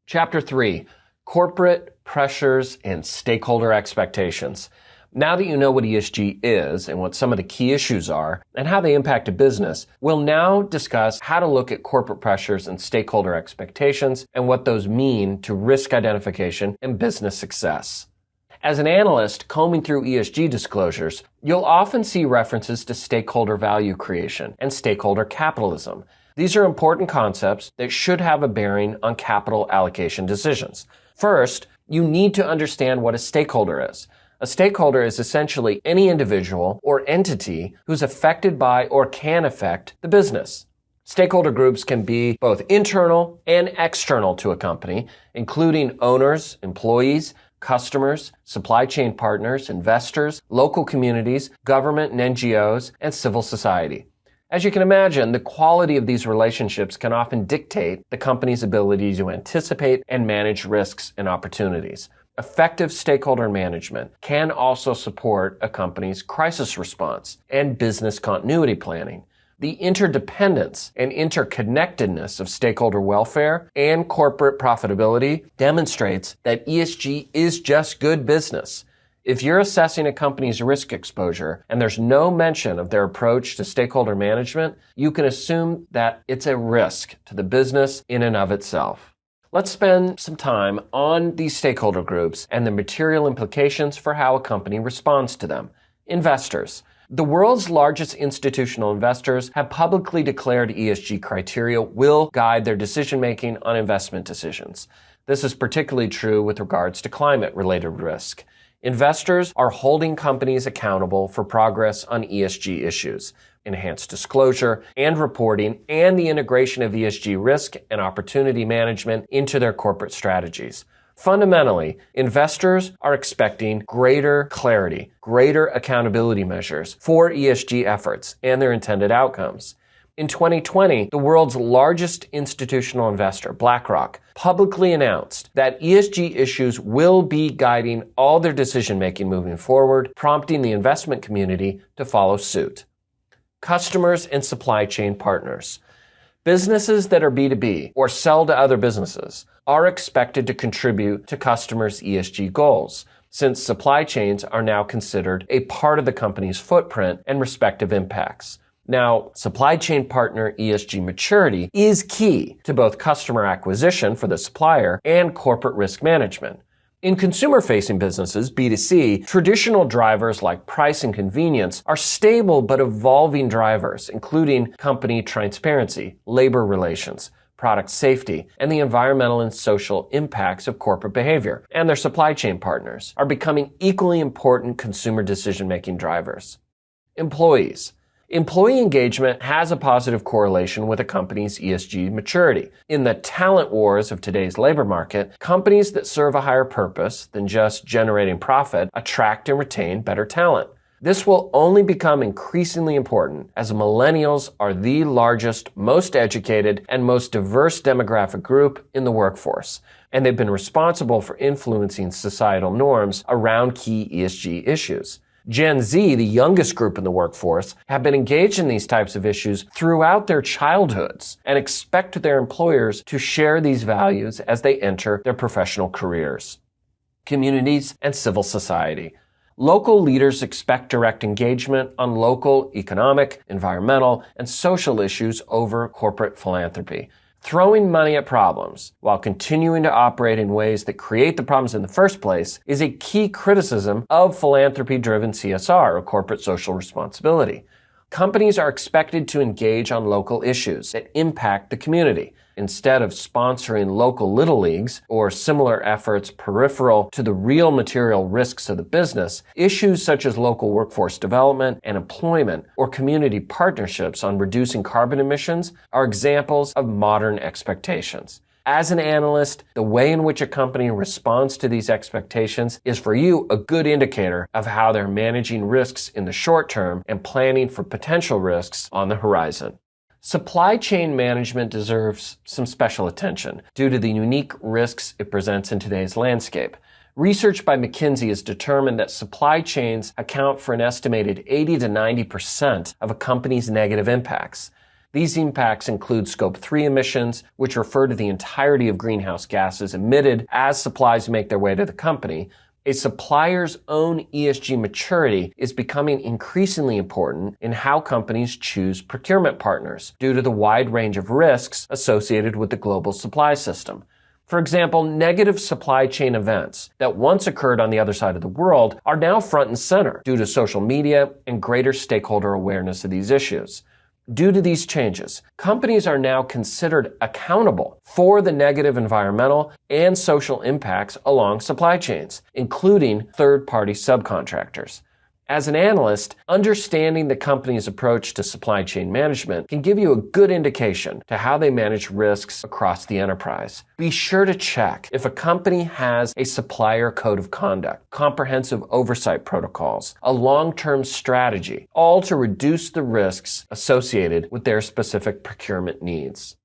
Chapter 3, Corporate Pressures and Stakeholder Expectations. Now that you know what ESG is and what some of the key issues are and how they impact a business, we'll now discuss how to look at corporate pressures and stakeholder expectations and what those mean to risk identification and business success. As an analyst combing through ESG disclosures, you'll often see references to stakeholder value creation and stakeholder capitalism. These are important concepts that should have a bearing on capital allocation decisions. First, you need to understand what a stakeholder is. A stakeholder is essentially any individual or entity who's affected by or can affect the business. Stakeholder groups can be both internal and external to a company, including owners, employees, customers, supply chain partners, investors, local communities, government and NGOs, and civil society. As you can imagine, the quality of these relationships can often dictate the company's ability to anticipate and manage risks and opportunities. Effective stakeholder management can also support a company's crisis response and business continuity planning. The interdependence and interconnectedness of stakeholder welfare and corporate profitability demonstrates that ESG is just good business. If you're assessing a company's risk exposure and there's no mention of their approach to stakeholder management, you can assume that it's a risk to the business in and of itself. Let's spend some time on these stakeholder groups and the material implications for how a company responds to them. Investors. The world's largest institutional investors have publicly declared ESG criteria will guide their decision-making on investment decisions. This is particularly true with regards to climate-related risk. Investors are holding companies accountable for progress on ESG issues, enhanced disclosure and reporting, and the integration of ESG risk and opportunity management into their corporate strategies. Fundamentally, investors are expecting greater clarity, greater accountability measures for ESG efforts and their intended outcomes. In 2020, the world's largest institutional investor, BlackRock, publicly announced that ESG issues will be guiding all their decision-making moving forward, prompting the investment community to follow suit. Customers and supply chain partners. Businesses that are B2B or sell to other businesses are expected to contribute to customers' ESG goals, since supply chains are now considered a part of the company's footprint and respective impacts. Now, supply chain partner ESG maturity is key to both customer acquisition for the supplier and corporate risk management. In consumer-facing businesses, B2C, traditional drivers like price and convenience are stable but evolving drivers, including company transparency, labor relations, product safety, and the environmental and social impacts of corporate behavior, and their supply chain partners are becoming equally important consumer decision-making drivers. Employees. Employee engagement has a positive correlation with a company's ESG maturity. In the talent wars of today's labor market, companies that serve a higher purpose than just generating profit attract and retain better talent. This will only become increasingly important as millennials are the largest, most educated, and most diverse demographic group in the workforce, and they've been responsible for influencing societal norms around key ESG issues. Gen Z, the youngest group in the workforce, have been engaged in these types of issues throughout their childhoods and expect their employers to share these values as they enter their professional careers. Communities and civil society. Local leaders expect direct engagement on local economic, environmental, and social issues over corporate philanthropy. Throwing money at problems while continuing to operate in ways that create the problems in the first place is a key criticism of philanthropy-driven CSR, or corporate social responsibility. Companies are expected to engage on local issues that impact the community. Instead of sponsoring local little leagues or similar efforts peripheral to the real material risks of the business, issues such as local workforce development and employment or community partnerships on reducing carbon emissions are examples of modern expectations. As an analyst, the way in which a company responds to these expectations is for you a good indicator of how they're managing risks in the short term and planning for potential risks on the horizon. Supply chain management deserves some special attention due to the unique risks it presents in today's landscape. Research by McKinsey has determined that supply chains account for an estimated 80 to 90% of a company's negative impacts. These impacts include Scope 3 emissions, which refer to the entirety of greenhouse gases emitted as supplies make their way to the company. A supplier's own ESG maturity is becoming increasingly important in how companies choose procurement partners due to the wide range of risks associated with the global supply system. For example, negative supply chain events that once occurred on the other side of the world are now front and center due to social media and greater stakeholder awareness of these issues. Due to these changes, companies are now considered accountable for the negative environmental and social impacts along supply chains, including third-party subcontractors. As an analyst, understanding the company's approach to supply chain management can give you a good indication to how they manage risks across the enterprise. Be sure to check if a company has a supplier code of conduct, comprehensive oversight protocols, a long-term strategy, all to reduce the risks associated with their specific procurement needs.